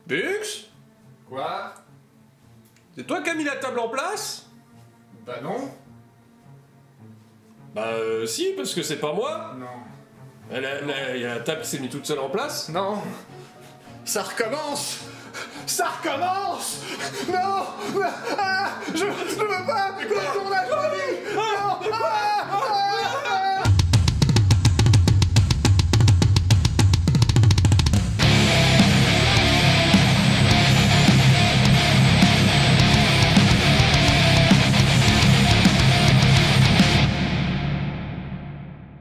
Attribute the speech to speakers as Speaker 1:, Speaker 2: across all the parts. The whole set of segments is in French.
Speaker 1: Bux?
Speaker 2: Quoi?
Speaker 1: C'est toi qui as mis la table en place?
Speaker 2: Bah non.
Speaker 1: Bah si, parce que c'est pas moi.
Speaker 2: Non.
Speaker 1: Il y a la table qui s'est mise toute seule en place.
Speaker 2: Non. Ça recommence. Ça recommence. Non. Ah, je veux pas. Le tournage de vie. Non.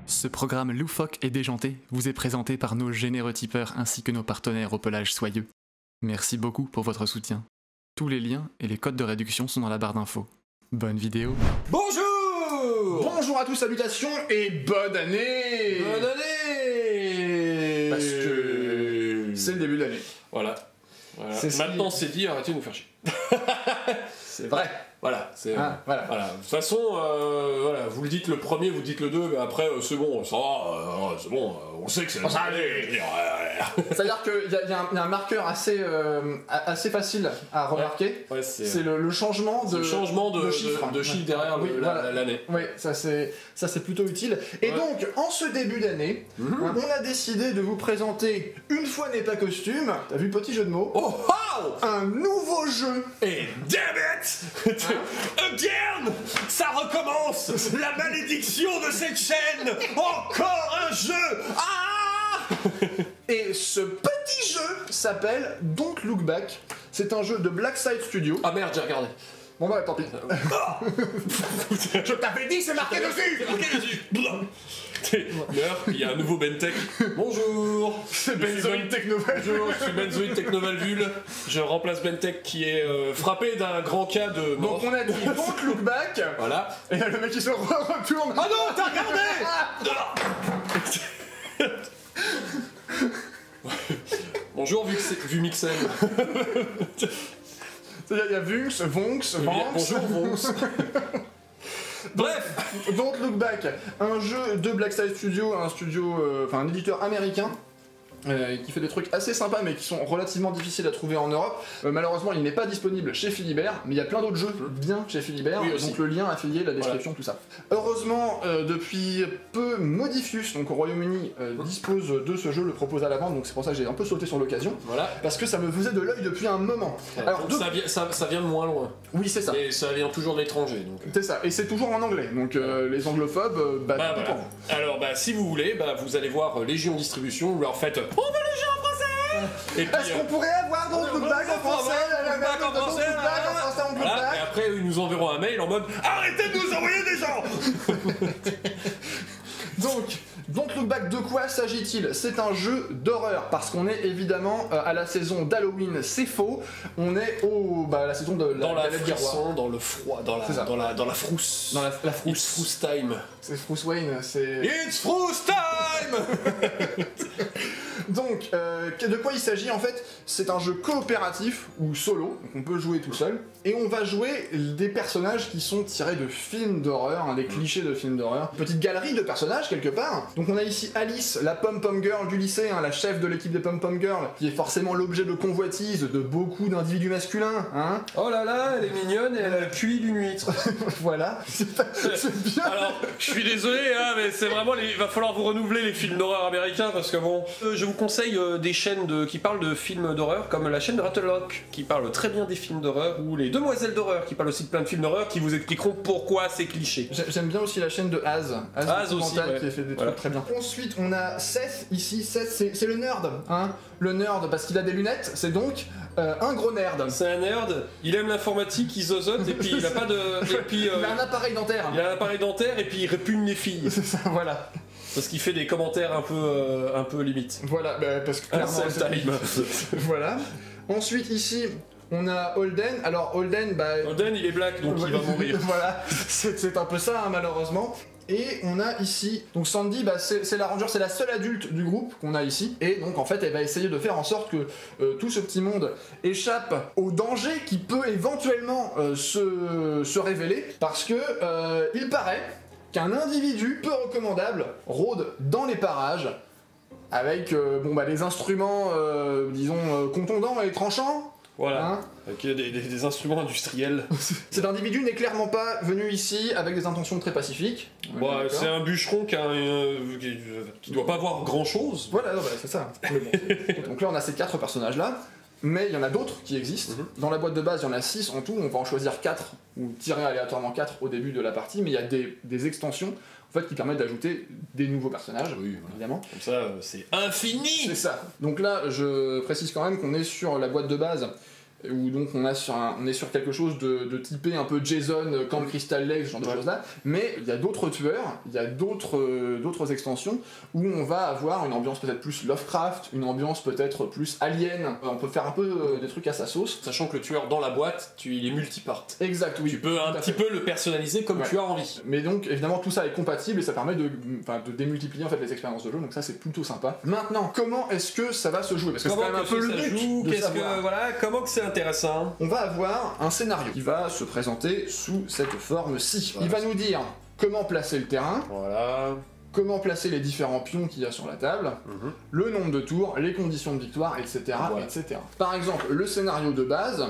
Speaker 3: Ce programme loufoque et déjanté vous est présenté par nos généreux tipeurs ainsi que nos partenaires au pelage soyeux. Merci beaucoup pour votre soutien. Tous les liens et les codes de réduction sont dans la barre d'infos. Bonne vidéo.
Speaker 1: Bonjour!
Speaker 2: Bonjour à tous, salutations et bonne année.
Speaker 1: Bonne année!
Speaker 2: Parce que c'est le début de l'année.
Speaker 1: Voilà.
Speaker 2: C'est
Speaker 1: Maintenant c'est dit, arrêtez de nous faire chier.
Speaker 2: C'est vrai.
Speaker 1: Voilà, c'est...
Speaker 2: Voilà.
Speaker 1: Voilà. De toute façon, voilà, vous le dites le premier, vous dites le deux, mais après, c'est bon, ça va, c'est bon, on sait que c'est...
Speaker 2: C'est-à-dire qu'il y a un marqueur assez facile à remarquer.
Speaker 1: Ouais,
Speaker 2: c'est le changement de chiffre.
Speaker 1: de chiffre derrière l'année.
Speaker 2: Oui, ça c'est plutôt utile. Et donc, en ce début d'année, on a décidé de vous présenter, une fois n'est pas costume, t'as vu, petit jeu de mots,
Speaker 1: Oh, wow!
Speaker 2: un nouveau jeu.
Speaker 1: Et damn it! Again! Ça recommence! La malédiction de cette chaîne! Encore un jeu! Ah!
Speaker 2: Et ce petit jeu s'appelle Don't Look Back. C'est un jeu de Blackside Studio.
Speaker 1: Ah merde, j'ai regardé.
Speaker 2: Bon bah tant pis.
Speaker 1: Je t'avais dit, c'est marqué dessus! C'est marqué dessus! D'ailleurs, il y a un nouveau Bentech. Bonjour!
Speaker 2: C'est Benzoid Technoval.
Speaker 1: Bonjour, je suis Benzoid Technovalvule. Je remplace Bentech qui est frappé d'un grand cas de mort.
Speaker 2: Donc on a dit Don't Look Back.
Speaker 1: Voilà.
Speaker 2: Et là le mec il se retourne.
Speaker 1: Ah non, t'as regardé! Bonjour, Vumixen.
Speaker 2: Il y a Vunx, Vonx, Vanx.
Speaker 1: Bonjour, Vonx. Bref,
Speaker 2: Don't Look Back, un jeu de Blackside Studio, un éditeur américain. Qui fait des trucs assez sympas mais qui sont relativement difficiles à trouver en Europe. Malheureusement il n'est pas disponible chez Philibert, mais il y a plein d'autres jeux bien chez Philibert,
Speaker 1: Oui,
Speaker 2: donc le lien affilié, la description, tout ça. Heureusement depuis peu Modifius, donc au Royaume-Uni, dispose de ce jeu, le propose à la vente, donc c'est pour ça que j'ai un peu sauté sur l'occasion,
Speaker 1: voilà.
Speaker 2: parce que ça me faisait de l'œil depuis un moment. Alors,
Speaker 1: donc ça vient de moins loin.
Speaker 2: Oui c'est ça.
Speaker 1: Et ça vient toujours de l'étranger.
Speaker 2: C'est ça, et c'est toujours en anglais, donc les anglophobes,
Speaker 1: voilà. Alors si vous voulez, vous allez voir Légion Distribution, vous leur faites on veut le jeu en français.
Speaker 2: Est-ce qu'on pourrait avoir Don't Look Back en français?
Speaker 1: Voilà, et après ils nous enverront un mail en mode arrêtez de nous envoyer des gens.
Speaker 2: Donc, Don't Look Back, de quoi s'agit-il? C'est un jeu d'horreur, parce qu'on est évidemment à la saison d'Halloween, c'est faux. On est la saison de
Speaker 1: dans la
Speaker 2: frisson,
Speaker 1: dans le froid, dans la frousse.
Speaker 2: Dans la frousse.
Speaker 1: It's frousse time.
Speaker 2: C'est Bruce Wayne, c'est...
Speaker 1: It's frousse time.
Speaker 2: Donc, de quoi il s'agit en fait? C'est un jeu coopératif ou solo, donc on peut jouer tout seul, et on va jouer des personnages qui sont tirés de films d'horreur, des clichés de films d'horreur. Petite galerie de personnages quelque part. Donc on a ici Alice, la pom-pom girl du lycée, la chef de l'équipe des pom-pom girls, qui est forcément l'objet de convoitise de beaucoup d'individus masculins.
Speaker 1: Oh là là, elle est mignonne et elle a le QI d'une huître.
Speaker 2: Voilà, c'est bien.
Speaker 1: Alors, je suis désolé, mais c'est vraiment, il va falloir vous renouveler les films d'horreur américains, parce que bon, je vous conseille des chaînes qui parlent de films d'horreur, comme la chaîne de Rattlerock, qui parle très bien des films d'horreur, ou les Demoiselles d'horreur, qui parlent aussi de plein de films d'horreur, qui vous expliqueront pourquoi c'est cliché.
Speaker 2: J'aime bien aussi la chaîne de Az
Speaker 1: aussi, ouais.
Speaker 2: Qui a fait des trucs très bien. Ensuite, on a Seth ici. Seth, c'est le nerd, le nerd, parce qu'il a des lunettes, c'est donc un gros nerd.
Speaker 1: C'est un nerd, il aime l'informatique, il zozote, et puis il a pas de... Et puis,
Speaker 2: il a un appareil dentaire.
Speaker 1: Il a un appareil dentaire, et puis il répugne les filles.
Speaker 2: C'est ça, voilà.
Speaker 1: Parce qu'il fait des commentaires un peu limite.
Speaker 2: Voilà, parce que clairement, voilà. Ensuite, ici, on a Holden. Alors, Holden,
Speaker 1: Holden, il est black, donc il va mourir.
Speaker 2: Voilà, c'est un peu ça, malheureusement. Et on a ici, donc Sandy, c'est la ranger, c'est la seule adulte du groupe qu'on a ici. Et donc en fait elle va essayer de faire en sorte que tout ce petit monde échappe au danger qui peut éventuellement se révéler. Parce que il paraît qu'un individu peu recommandable rôde dans les parages. avec les instruments, disons, contondants et tranchants.
Speaker 1: Voilà,
Speaker 2: Hein
Speaker 1: avec des instruments industriels.
Speaker 2: Cet individu n'est clairement pas venu ici avec des intentions très pacifiques.
Speaker 1: Bon, c'est un bûcheron qui doit pas voir grand chose.
Speaker 2: Voilà, c'est ça. Mais bon. Donc là, on a ces 4 personnages-là, mais il y en a d'autres qui existent. Dans la boîte de base, il y en a 6 en tout, on va en choisir 4, ou tirer aléatoirement 4 au début de la partie, mais il y a des extensions en fait, qui permettent d'ajouter des nouveaux personnages, évidemment.
Speaker 1: Comme ça, c'est infini.
Speaker 2: C'est ça. Donc là, je précise quand même qu'on est sur la boîte de base, où donc on est sur quelque chose de typé un peu Jason, Camp Crystal Lake, ce genre de choses-là, mais il y a d'autres tueurs, il y a d'autres extensions, où on va avoir une ambiance peut-être plus Lovecraft, une ambiance peut-être plus Alien, on peut faire un peu des trucs à sa sauce.
Speaker 1: Sachant que le tueur dans la boîte, il est multipart.
Speaker 2: Exact, oui.
Speaker 1: Tu peux un petit peu le personnaliser comme tu as envie.
Speaker 2: Mais donc, évidemment, tout ça est compatible et ça permet de démultiplier en fait les expériences de jeu, donc ça c'est plutôt sympa. Maintenant, comment est-ce que ça va se jouer? Parce que c'est quand même un peu le but de savoir.
Speaker 1: Comment que c'est intéressant?
Speaker 2: On va avoir un scénario qui va se présenter sous cette forme-ci.
Speaker 1: Voilà.
Speaker 2: Il va nous dire comment placer le terrain,
Speaker 1: Voilà.
Speaker 2: comment placer les différents pions qu'il y a sur la table, le nombre de tours, les conditions de victoire, etc.,
Speaker 1: Voilà.
Speaker 2: etc. Par exemple, le scénario de base,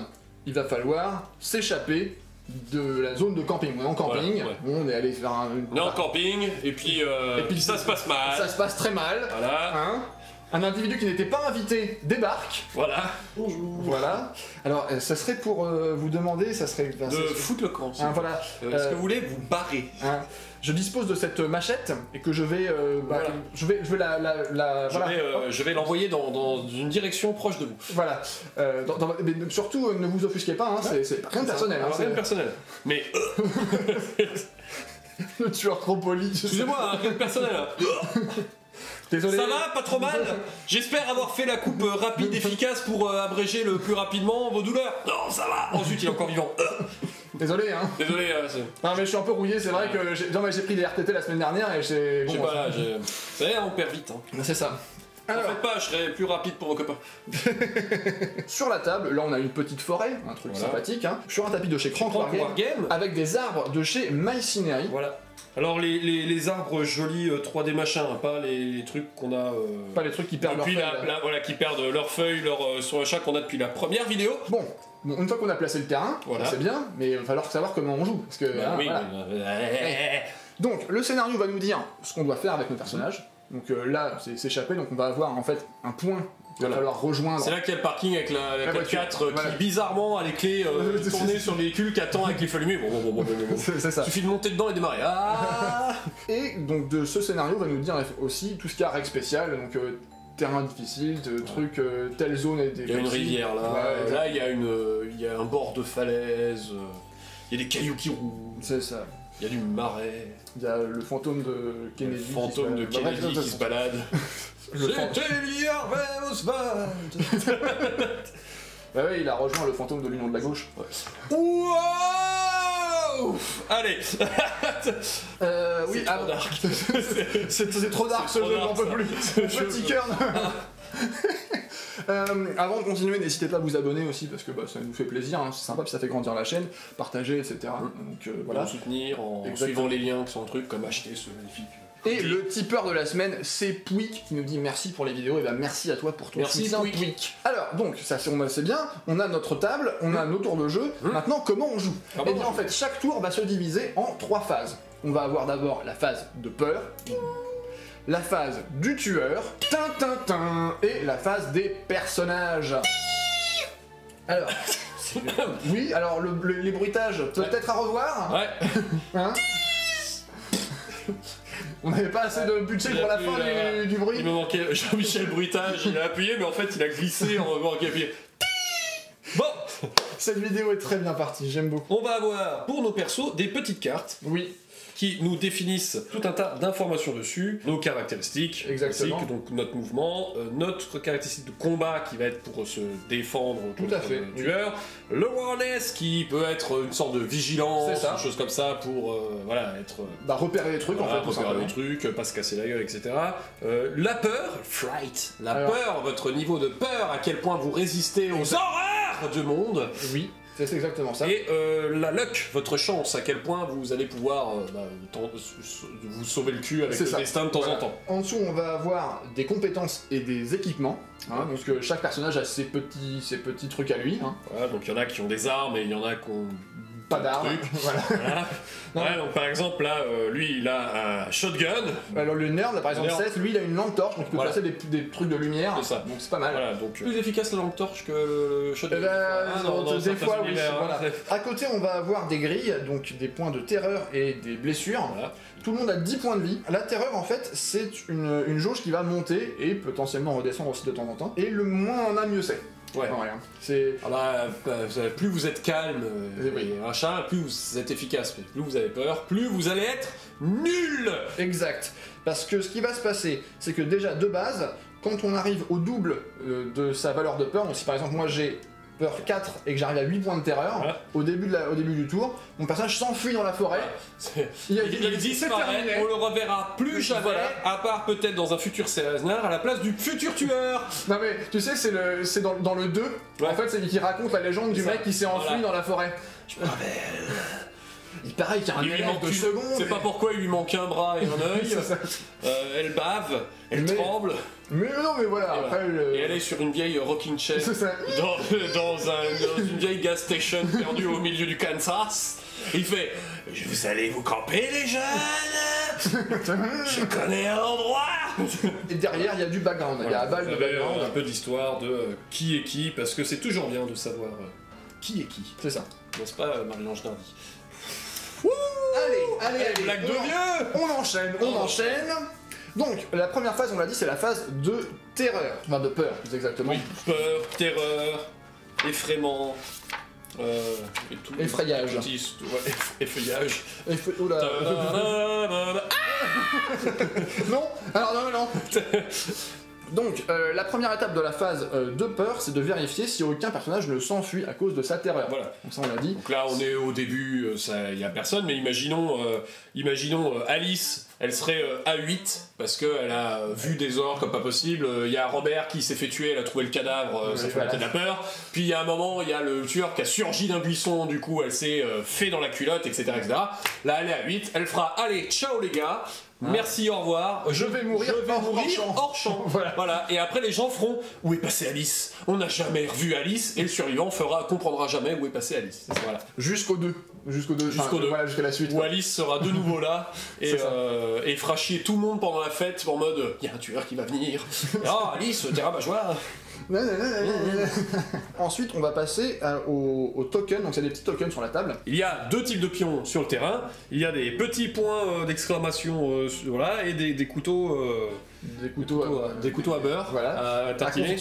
Speaker 2: il va falloir s'échapper de la zone de camping. On est en camping,
Speaker 1: Voilà, ouais.
Speaker 2: on est allé faire
Speaker 1: On est en camping, et puis ça se passe mal.
Speaker 2: ça se passe très mal.
Speaker 1: Voilà.
Speaker 2: Hein, un individu qui n'était pas invité débarque.
Speaker 1: Voilà.
Speaker 2: Bonjour. Voilà. Alors, ça serait pour vous demander, ça serait...
Speaker 1: De foutre le camp.
Speaker 2: Hein, voilà.
Speaker 1: Est-ce que vous voulez vous barrer?
Speaker 2: Hein, je dispose de cette machette et que je vais...
Speaker 1: Voilà.
Speaker 2: je vais la voilà.
Speaker 1: Je vais l'envoyer dans une direction proche de vous.
Speaker 2: Voilà. Mais surtout, ne vous offusquez pas, hein, c'est rien de personnel. Hein,
Speaker 1: Rien de personnel. Mais
Speaker 2: le tueur trop poli.
Speaker 1: excusez-moi, hein, rien de personnel.
Speaker 2: Désolé.
Speaker 1: Ça va, pas trop mal. J'espère avoir fait la coupe rapide, efficace pour abréger le plus rapidement vos douleurs. Non, ça va. Ensuite, il est encore vivant.
Speaker 2: Désolé, hein.
Speaker 1: Désolé.
Speaker 2: Non, mais je suis un peu rouillé, c'est vrai que j'ai pris des RTT la semaine dernière et j'ai...
Speaker 1: Je sais pas là. Vous savez, on perd vite. Hein.
Speaker 2: C'est ça.
Speaker 1: Alors, faites pas, je serai plus rapide pour vos copains.
Speaker 2: Sur la table, là on a une petite forêt, un truc sympathique, hein, sur un tapis de chez Crank Wargame, avec des arbres de chez Mycinery.
Speaker 1: Voilà. Alors les arbres jolis 3D machin, hein, pas les trucs qu'on a...
Speaker 2: Pas les trucs qui perdent leur
Speaker 1: depuis
Speaker 2: feuilles.
Speaker 1: voilà, qui perdent leurs feuilles, sur machin qu'on a depuis la première vidéo.
Speaker 2: Bon, une fois qu'on a placé le terrain,
Speaker 1: voilà.
Speaker 2: c'est bien, mais il va falloir savoir comment on joue. Parce que,
Speaker 1: oui,
Speaker 2: voilà. Donc le scénario va nous dire ce qu'on doit faire avec nos personnages. Donc là, c'est s'échapper, donc on va avoir en fait un point qu'il va falloir rejoindre.
Speaker 1: C'est là qu'il y a le parking avec la 4x4
Speaker 2: voilà.
Speaker 1: qui bizarrement a les clés tournées sur le véhicule qui attend avec les feux allumés. Bon.
Speaker 2: C'est ça.
Speaker 1: Il suffit de monter dedans et démarrer. Ah.
Speaker 2: Et donc de ce scénario va nous dire aussi tout ce qu'il y a règles spéciales, donc terrain difficile, trucs, telle zone est
Speaker 1: Il y a une rivière là,
Speaker 2: ouais,
Speaker 1: là il y a un bord de falaise, il y a des cailloux qui roulent.
Speaker 2: C'est ça.
Speaker 1: Il y a du marais.
Speaker 2: Il y a le fantôme de Kennedy.
Speaker 1: Le fantôme de Kennedy qui se balade. C'était Harvey Oswald.
Speaker 2: Bah ouais, il a rejoint le fantôme de l'Union de la gauche.
Speaker 1: Ouais. Wow. Allez.
Speaker 2: Oui,
Speaker 1: trop dark.
Speaker 2: C'est trop dark ce jeu, j'en peux plus. Mon petit cœur. Avant de continuer, n'hésitez pas à vous abonner aussi parce que ça nous fait plaisir, hein, c'est sympa, puis ça fait grandir la chaîne, partager, etc. Donc voilà.
Speaker 1: Nous soutenir en suivant les liens qui sont trucs comme acheter ce magnifique.
Speaker 2: Et le tipeur de la semaine, c'est Pouic qui nous dit merci pour les vidéos, et ben merci à toi pour ton soutien, Pouic. Alors donc, ça c'est bien, on a notre table, on a nos tours de jeu, maintenant comment on joue? Et bien en fait, chaque tour va se diviser en 3 phases. On va avoir d'abord la phase de peur, la phase du tueur, et la phase des personnages. Alors, oui, alors les bruitages, peut-être à revoir.
Speaker 1: Ouais.
Speaker 2: Hein? On n'avait pas assez de budget pour la fin du bruit.
Speaker 1: Il me manquait Jean-Michel Bruitage, il a appuyé mais en fait il a glissé en manquant appuyer. Bon,
Speaker 2: cette vidéo est très bien partie, j'aime beaucoup.
Speaker 1: On va avoir pour nos persos des petites cartes.
Speaker 2: Oui.
Speaker 1: Qui nous définissent tout un tas d'informations dessus, nos caractéristiques,
Speaker 2: exactement.
Speaker 1: Donc notre mouvement, notre caractéristique de combat qui va être pour se défendre contre le tueur, le awareness qui peut être une sorte de vigilance, une chose comme ça pour être
Speaker 2: repérer les trucs en fait,
Speaker 1: repérer les trucs, pas se casser la gueule, etc. La peur, fright, peur, votre niveau de peur, à quel point vous résistez aux horreurs du monde.
Speaker 2: Oui. C'est exactement ça.
Speaker 1: Et la luck, votre chance, à quel point vous allez pouvoir vous sauver le cul avec le destin de temps en temps.
Speaker 2: En dessous, on va avoir des compétences et des équipements. Donc chaque personnage a ses petits trucs à lui.
Speaker 1: Voilà, donc il y en a qui ont des armes et il y en a qui ont
Speaker 2: pas d'armes. Voilà.
Speaker 1: Ouais, donc par exemple là, lui il a un shotgun.
Speaker 2: Alors le nerd, là, par exemple, Seth, lui il a une lampe torche, donc il peut placer des trucs de lumière.
Speaker 1: C'est ça.
Speaker 2: Donc c'est pas mal.
Speaker 1: Voilà, donc plus efficace la lampe torche que le shotgun.
Speaker 2: Des fois, oui. Voilà. À côté, on va avoir des grilles, donc des points de terreur et des blessures. Voilà. Tout le monde a 10 points de vie. La terreur, en fait, c'est une jauge qui va monter et potentiellement redescendre aussi de temps en temps. Et le moins on a, mieux c'est.
Speaker 1: Ouais.
Speaker 2: Non, rien. C'est...
Speaker 1: plus vous êtes calme et machin, plus vous êtes efficace. Plus vous avez peur, plus vous allez être nul.
Speaker 2: Exact. Parce que ce qui va se passer, c'est que déjà, de base, quand on arrive au double de sa valeur de peur, donc si par exemple moi j'ai peur 4 et que j'arrive à 8 points de terreur, voilà. au début du tour, mon personnage s'enfuit dans la forêt.
Speaker 1: Il disparaît, on le reverra plus jamais, voilà. À part peut-être dans un futur scénario, à la place du futur tueur.
Speaker 2: Non mais tu sais, c'est dans le 2, en fait c'est qui raconte la légende du mec qui s'est enfui dans la forêt. Je me rappelle. Il paraît qu'il y a un élève de seconde.
Speaker 1: C'est pas pourquoi il lui manque un bras et un œil. Elle bave, elle tremble.
Speaker 2: Mais non, mais voilà,
Speaker 1: et
Speaker 2: après...
Speaker 1: Et elle est sur une vieille rocking chair dans une vieille gas station perdue au milieu du Kansas. Il fait « Vous allez vous camper, les jeunes. Je connais un endroit !»
Speaker 2: Et derrière, il y a du background. Il y a
Speaker 1: un peu d'histoire de qui est qui, parce que c'est toujours bien de savoir qui est qui.
Speaker 2: C'est ça.
Speaker 1: N'est-ce pas, Marie-Ange Dardy?
Speaker 2: Allez,
Speaker 1: blague de vieux.
Speaker 2: On enchaîne. Donc, la première phase, on l'a dit, c'est la phase de terreur. Enfin, de peur, plus exactement.
Speaker 1: Oui, peur, terreur, effraiement, et tout.
Speaker 2: Effrayage.
Speaker 1: Effeuillage.
Speaker 2: Oula. Non. Alors, non. Donc, la première étape de la phase de peur, c'est de vérifier si aucun personnage ne s'enfuit à cause de sa terreur.
Speaker 1: Voilà.
Speaker 2: Donc ça, on l'a dit.
Speaker 1: Donc là, on est au début, il n'y a personne, mais imaginons Alice, elle serait A8, parce qu'elle a vu des ors comme pas possible. Il y a Robert qui s'est fait tuer, elle a trouvé le cadavre, ça fait monter de la peur. Puis il y a un moment, il y a le tueur qui a surgi d'un buisson, du coup, elle s'est fait dans la culotte, etc., etc. Là, elle est à 8, elle fera « Allez, ciao les gars !» Merci, au revoir.
Speaker 2: Je vais mourir
Speaker 1: hors champ. Voilà. Et après, les gens feront où est passée Alice? On n'a jamais revu Alice, et le survivant comprendra jamais où est passée Alice. Voilà.
Speaker 2: Jusqu'au 2. Voilà, jusqu'à la suite.
Speaker 1: Où Alice sera de nouveau là et fera chier tout le monde pendant la fête en mode il y a un tueur qui va venir. Ah, Alice, t'es rabat-joie.
Speaker 2: Ensuite, on va passer aux tokens. Donc, c'est des petits tokens sur la table.
Speaker 1: Il y a 2 types de pions sur le terrain. Il y a des petits points d'exclamation, et des couteaux. Des couteaux à beurre.
Speaker 2: Voilà.
Speaker 1: À tartiner.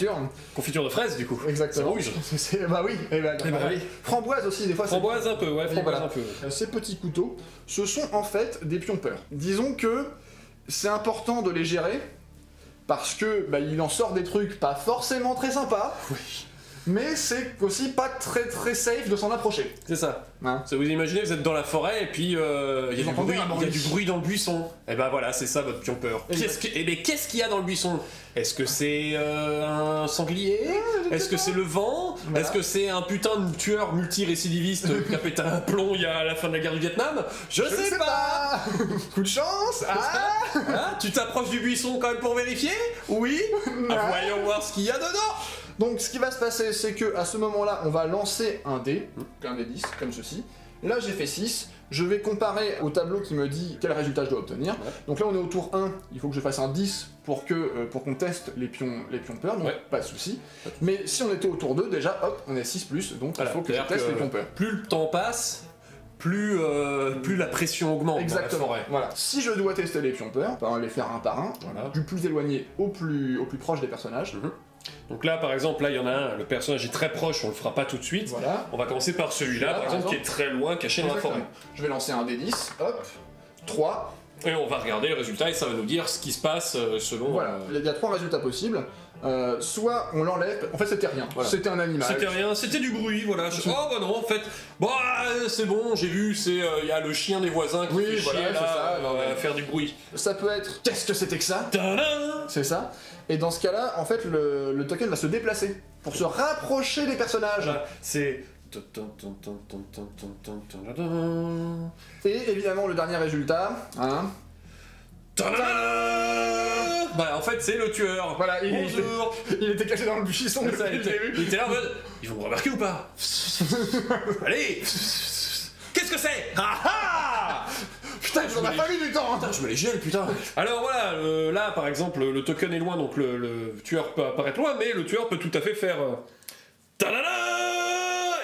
Speaker 2: Confiture
Speaker 1: de fraises, du coup.
Speaker 2: Exactement.
Speaker 1: C'est rouge.
Speaker 2: Bah oui. Oui. Framboise aussi, des fois.
Speaker 1: Framboise un peu, ouais. Framboise un peu.
Speaker 2: Ces petits couteaux, ce sont en fait des pions peur. Disons que c'est important de les gérer. Parce que il en sort des trucs pas forcément très sympas, mais c'est aussi pas très très safe de s'en approcher.
Speaker 1: C'est ça. Vous imaginez, vous êtes dans la forêt et puis il y a du bruit dans le buisson. Et ben voilà, c'est ça votre pion peur. Qu'est-ce qu'il y a dans le buisson? Est-ce que c'est un sanglier? Est-ce que c'est le vent? Est-ce que c'est un putain de tueur multirécidiviste qui a pété un plomb à la fin de la guerre du Vietnam? Je sais pas.
Speaker 2: Coup de chance.
Speaker 1: Tu t'approches du buisson quand même pour vérifier? Oui. Voyons voir ce qu'il y a dedans.
Speaker 2: Donc ce qui va se passer, c'est que à ce moment-là, on va lancer un dé 10, comme ceci. Là j'ai fait 6, je vais comparer au tableau qui me dit quel résultat je dois obtenir. Donc là on est au tour 1, il faut que je fasse un 10 pour qu'on teste les pions peur, donc pas de souci. Mais si on était au tour 2, déjà hop, on est 6+, donc il faut que je teste les pions peur.
Speaker 1: Plus le temps passe, plus la pression augmente.
Speaker 2: Exactement.
Speaker 1: Dans la forêt.
Speaker 2: Voilà. Si je dois tester les pions peur, on va les faire un par un, du plus éloigné au plus proche des personnages.
Speaker 1: Donc là, par exemple, il y en a un, le personnage est très proche, on le fera pas tout de suite.
Speaker 2: Voilà.
Speaker 1: On va commencer par celui-là, par exemple, qui est très loin, caché dans la forêt.
Speaker 2: Je vais lancer un D10, hop, 3.
Speaker 1: Et on va regarder le résultat et ça va nous dire ce qui se passe selon...
Speaker 2: Voilà, il y a 3 résultats possibles. Soit on l'enlève, en fait c'était rien, c'était un animal.
Speaker 1: C'était rien, c'était du bruit, voilà. Oh bah non, en fait, c'est bon, j'ai vu, il y a le chien des voisins qui fait chier là, faire du bruit.
Speaker 2: Ça peut être, qu'est-ce que c'était que ça? C'est ça. Et dans ce cas-là, en fait, le token va se déplacer pour se rapprocher des personnages.
Speaker 1: C'est
Speaker 2: Et évidemment, le dernier résultat, hein.
Speaker 1: Bah en fait c'est le tueur.
Speaker 2: Voilà,
Speaker 1: Bonjour.
Speaker 2: Il était caché dans le buisson depuis le début.
Speaker 1: Il était là en mode, ils vont me remarquer ou pas? Allez. Qu'est-ce que c'est? Ah ah!
Speaker 2: Putain, il en a pas mis du temps, hein.
Speaker 1: Putain, je me les gèle, putain. Alors voilà, là par exemple, le token est loin, donc le tueur peut apparaître loin, mais le tueur peut tout à fait faire...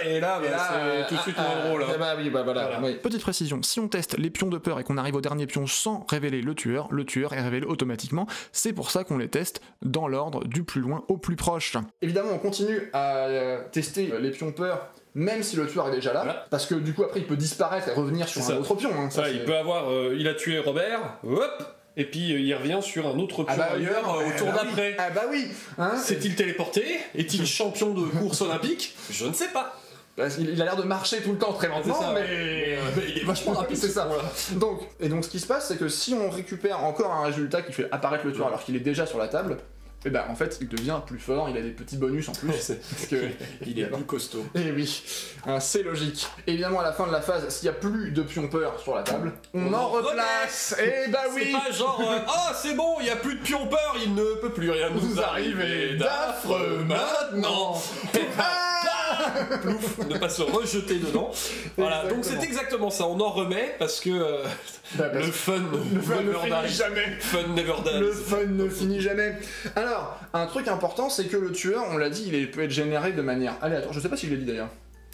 Speaker 1: Et là, c'est tout de suite moins drôle. Hein.
Speaker 2: Bah oui, bah voilà. Oui.
Speaker 3: Petite précision, si on teste les pions de peur et qu'on arrive au dernier pion sans révéler le tueur est révélé automatiquement. C'est pour ça qu'on les teste dans l'ordre du plus loin au plus proche.
Speaker 2: Évidemment, on continue à tester les pions peur, même si le tueur est déjà là,
Speaker 1: Voilà.
Speaker 2: parce que du coup après il peut disparaître et revenir sur un autre pion. Hein, ça,
Speaker 1: il peut avoir, il a tué Robert, hop, et puis il revient sur un autre pion ailleurs au tour d'après.
Speaker 2: Oui. Ah bah oui hein.
Speaker 1: S'est-il téléporté? Est-il champion de course olympique? Je ne sais pas.
Speaker 2: Parce qu'il a l'air de marcher tout le temps très lentement,
Speaker 1: ça,
Speaker 2: mais
Speaker 1: il est vachement rapide.
Speaker 2: c'est ça. Voilà. Donc ce qui se passe, c'est que si on récupère encore un résultat qui fait apparaître le tueur alors qu'il est déjà sur la table, et ben en fait il devient plus fort, il a des petits bonus en plus. Parce que
Speaker 1: il est plus costaud.
Speaker 2: Et oui, c'est logique. Et évidemment à la fin de la phase, s'il n'y a plus de pions peur sur la table, on en replace. Et bah oui.
Speaker 1: C'est pas genre ah c'est bon, il n'y a plus de pions peur, il ne peut plus rien nous arriver d'affreux maintenant. Plouf, ne pas se rejeter dedans. Voilà, donc c'est exactement ça, on en remet parce que le fun
Speaker 2: ne finit jamais.
Speaker 1: Fun never dies.
Speaker 2: Le fun ne finit jamais. Alors, un truc important, c'est que le tueur, on l'a dit, il peut être généré de manière aléatoire. Je sais pas si je l'ai dit d'ailleurs.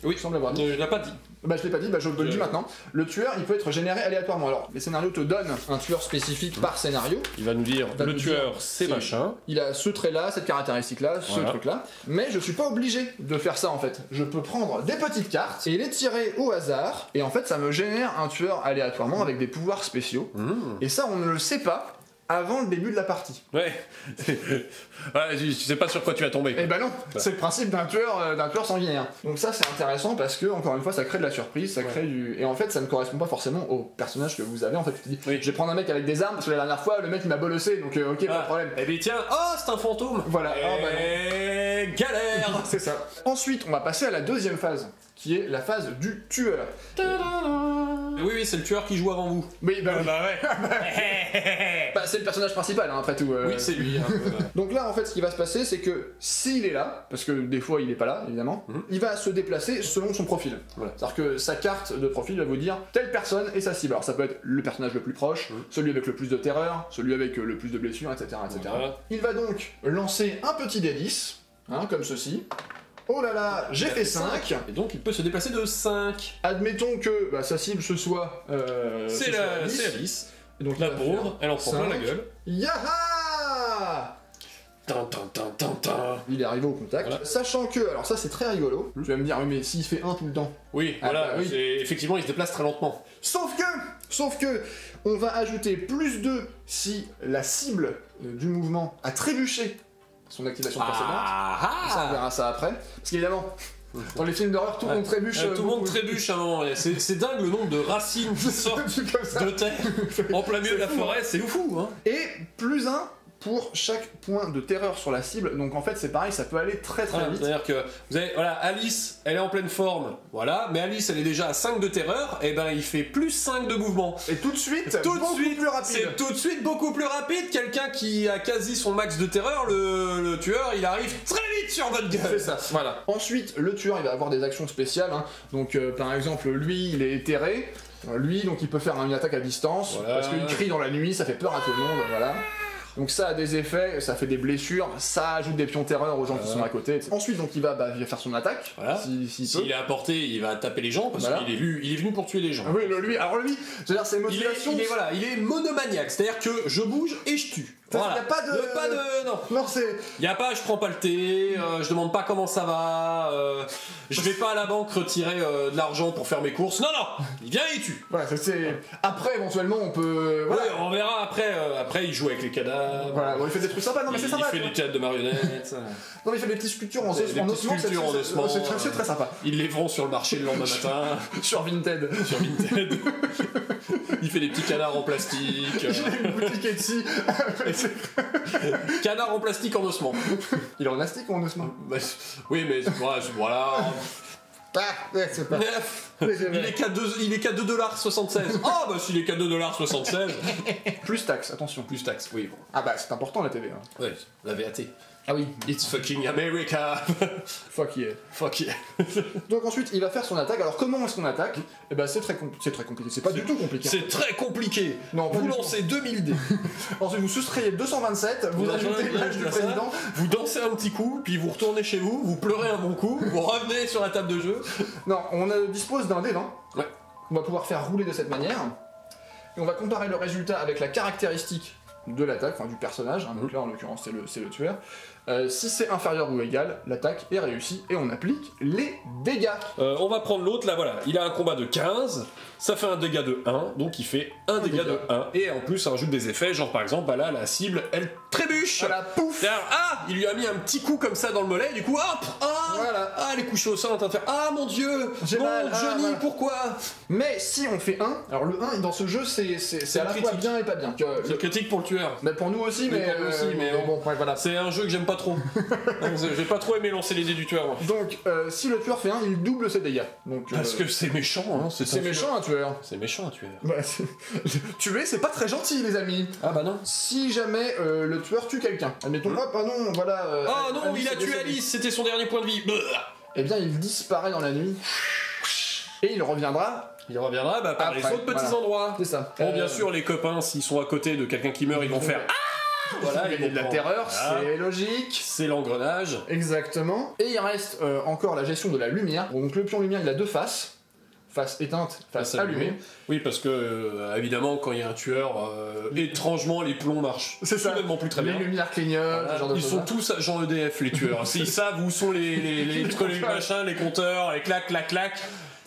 Speaker 1: Oui,
Speaker 2: il semble l'avoir dit.
Speaker 1: Je l'ai pas dit.
Speaker 2: Bah je l'ai pas dit, bah je le dis maintenant. Le tueur, il peut être généré aléatoirement. Alors, les scénarios te donnent un tueur spécifique par scénario.
Speaker 1: Il va nous dire, le tueur, c'est machin.
Speaker 2: Il a ce trait-là, cette caractéristique-là, ce truc-là. Mais je suis pas obligé de faire ça en fait. Je peux prendre des petites cartes et les tirer au hasard. Et en fait, ça me génère un tueur aléatoirement avec des pouvoirs spéciaux. Et ça, on ne le sait pas avant le début de la partie.
Speaker 1: Ouais. Tu sais pas sur quoi tu vas tomber.
Speaker 2: Eh ben non, c'est le principe d'un tueur sanguinaire. Donc ça c'est intéressant parce que encore une fois ça crée de la surprise, ça crée du... Et en fait ça ne correspond pas forcément au personnage que vous avez. En fait tu te dis, je vais prendre un mec avec des armes parce que la dernière fois le mec il m'a bolossé, donc ok pas de problème.
Speaker 1: Eh ben tiens, oh c'est un fantôme.
Speaker 2: Voilà.
Speaker 1: Galère.
Speaker 2: C'est ça. Ensuite on va passer à la deuxième phase, qui est la phase du tueur.
Speaker 1: Oui, c'est le tueur qui joue avant vous.
Speaker 2: Oui, bah ouais. Bah, c'est le personnage principal, hein, après tout.
Speaker 1: Oui, c'est lui. Hein,
Speaker 2: Donc là, en fait, ce qui va se passer, c'est que s'il est là, parce que des fois il est pas là, évidemment, il va se déplacer selon son profil. Voilà. C'est-à-dire que sa carte de profil va vous dire telle personne et sa cible. Alors ça peut être le personnage le plus proche, celui avec le plus de terreur, celui avec le plus de blessures, etc.
Speaker 1: Voilà.
Speaker 2: Il va donc lancer un petit dé 10, hein, comme ceci. Oh là là, j'ai fait 5.
Speaker 1: Et donc il peut se déplacer de 5.
Speaker 2: Admettons que sa cible ce soit...
Speaker 1: c'est Alice.
Speaker 2: Et donc
Speaker 1: la pauvre, elle en prend plein la gueule.
Speaker 2: Yaha! Il est arrivé au contact. Voilà. Sachant que, alors ça c'est très rigolo, tu vas me dire, oui, mais s'il fait 1 tout le temps.
Speaker 1: Oui, voilà, bah, effectivement il se déplace très lentement.
Speaker 2: Sauf que, on va ajouter plus 2 si la cible du mouvement a trébuché son activation précédente. Ça, on verra ça après. Parce qu'évidemment, dans les films d'horreur, tout le monde trébuche.
Speaker 1: Tout le monde trébuche à un moment. C'est dingue le nombre de racines qui sortent de terre en plein milieu de la forêt, c'est fou, hein.
Speaker 2: Et plus 1 pour chaque point de terreur sur la cible, donc en fait c'est pareil, ça peut aller très vite.
Speaker 1: C'est-à-dire que, vous avez, voilà, Alice, elle est en pleine forme, voilà, mais Alice elle est déjà à 5 de terreur, et ben il fait plus 5 de mouvement.
Speaker 2: Et tout de suite, plus rapide.
Speaker 1: C'est tout de suite beaucoup plus rapide, quelqu'un qui a quasi son max de terreur, le tueur, il arrive très vite sur votre gueule.
Speaker 2: C'est ça, voilà. Ensuite, le tueur il va avoir des actions spéciales, hein. Donc par exemple, lui il est éthéré, lui donc il peut faire une attaque à distance, parce qu'il crie dans la nuit, ça fait peur à tout le monde, voilà. Donc ça a des effets, ça fait des blessures, ça ajoute des pions terreur aux gens qui sont à côté, etc. Ensuite donc il va faire son attaque,
Speaker 1: s'il est à portée, il va taper les gens, parce qu'il est venu pour tuer les gens.
Speaker 2: Oui, lui, je veux dire, c'est motivation.
Speaker 1: Il est monomaniaque, c'est-à-dire que je bouge et je tue. Voilà.
Speaker 2: Y a pas de...
Speaker 1: Non, c'est... Y a pas, je prends pas le thé, je demande pas comment ça va, je vais pas à la banque retirer de l'argent pour faire mes courses. Non, il vient et il tue.
Speaker 2: Voilà, après, éventuellement, on peut... Voilà.
Speaker 1: Ouais, on verra après il joue avec les cadavres.
Speaker 2: Voilà, bon, il fait des trucs sympas, non mais c'est sympa.
Speaker 1: Il fait du théâtre de marionnettes.
Speaker 2: Non mais il fait des petites sculptures en ossements, c'est très sympa.
Speaker 1: Ils les vend sur le marché le lendemain matin.
Speaker 2: Sur Vinted.
Speaker 1: Il fait des petits canards en plastique.
Speaker 2: Il a une boutique Etsy.
Speaker 1: Canard en plastique en ossement.
Speaker 2: Il est en plastique ou en ossement?
Speaker 1: Oui, mais voilà.
Speaker 2: Ah, ouais, c'est pas...
Speaker 1: Il est qu'à 2,76$. Ah bah s'il est qu'à 2,76$.
Speaker 2: Plus taxe, attention.
Speaker 1: Plus taxe, oui. Bon.
Speaker 2: Ah bah c'est important la TV. Hein.
Speaker 1: Ouais, la VAT.
Speaker 2: Ah oui.
Speaker 1: It's fucking America.
Speaker 2: Fuck yeah.
Speaker 1: Fuck yeah.
Speaker 2: Donc ensuite il va faire son attaque. Alors comment est-ce qu'on attaque? Eh ben c'est très compliqué. C'est pas du tout compliqué.
Speaker 1: C'est très compliqué.
Speaker 2: Non, pas
Speaker 1: vous
Speaker 2: du tout.
Speaker 1: lancez 2000 dés.
Speaker 2: Ensuite vous soustrayez 227, vous ajoutez l'image du président.
Speaker 1: Vous dansez un petit coup, puis vous retournez chez vous, vous pleurez un bon coup, vous revenez sur la table de jeu.
Speaker 2: Non, on dispose d'un dé 20.
Speaker 1: Ouais.
Speaker 2: On va pouvoir faire rouler de cette manière. Et on va comparer le résultat avec la caractéristique de l'attaque, enfin du personnage, hein, donc là en l'occurrence c'est le tueur. Si c'est inférieur ou égal, l'attaque est réussie et on applique les dégâts.
Speaker 1: On va prendre l'autre, là voilà, il a un combat de 15, ça fait un dégât de 1, donc il fait un dégât de 1, et en plus ça rajoute des effets, genre par exemple, bah là la cible, elle trébuche.
Speaker 2: Voilà, pouf.
Speaker 1: Ah, il lui a mis un petit coup comme ça dans le mollet, du coup, hop,
Speaker 2: Voilà.
Speaker 1: ah, elle est couchée au sol en train de faire, ah mon dieu,
Speaker 2: J'ai
Speaker 1: bon,
Speaker 2: mal,
Speaker 1: Johnny,
Speaker 2: voilà.
Speaker 1: pourquoi?
Speaker 2: Mais si on fait 1, alors le 1 dans ce jeu c'est à la fois
Speaker 1: critique.
Speaker 2: bien et pas bien.
Speaker 1: C'est critique pour le tueur.
Speaker 2: Mais pour nous aussi, mais
Speaker 1: pour nous aussi, mais
Speaker 2: bon, ouais, voilà.
Speaker 1: C'est un jeu que j'aime pas trop. J'ai pas trop aimé lancer les dés du tueur, moi.
Speaker 2: Donc si le tueur fait 1, il double ses dégâts. Donc,
Speaker 1: Parce que c'est méchant, hein,
Speaker 2: c'est méchant un tueur.
Speaker 1: C'est méchant un tueur.
Speaker 2: Bah, tuer c'est pas très gentil les amis.
Speaker 1: Ah bah non.
Speaker 2: Si jamais le tueur tue quelqu'un, admettons, hop, ah non, voilà.
Speaker 1: Oh non, il a
Speaker 2: est
Speaker 1: tué
Speaker 2: décédée.
Speaker 1: Alice, c'était son dernier point de vie.
Speaker 2: Eh bien, il disparaît dans la nuit. Et il reviendra.
Speaker 1: Il reviendra bah, par
Speaker 2: Après,
Speaker 1: les autres petits
Speaker 2: voilà.
Speaker 1: endroits.
Speaker 2: C'est ça.
Speaker 1: Bon, bien sûr, les copains, s'ils sont à côté de quelqu'un qui meurt, ils vont faire. Voilà,
Speaker 2: il y a de la
Speaker 1: vont
Speaker 2: terreur,
Speaker 1: prendre.
Speaker 2: c'est logique.
Speaker 1: C'est l'engrenage.
Speaker 2: Exactement. Et il reste encore la gestion de la lumière. Donc le pion lumière, il a deux faces. Face éteinte, face allumée.
Speaker 1: Oui, parce que, évidemment, quand il y a un tueur, étrangement, les plombs marchent.
Speaker 2: C'est ça.
Speaker 1: Soudainement plus très
Speaker 2: Les
Speaker 1: bien.
Speaker 2: lumières clignotent,
Speaker 1: Voilà.
Speaker 2: ce genre de
Speaker 1: Ils
Speaker 2: choses.
Speaker 1: sont tous agents EDF, les tueurs. S'ils savent où sont les machins, les compteurs, les clac, clac, clac.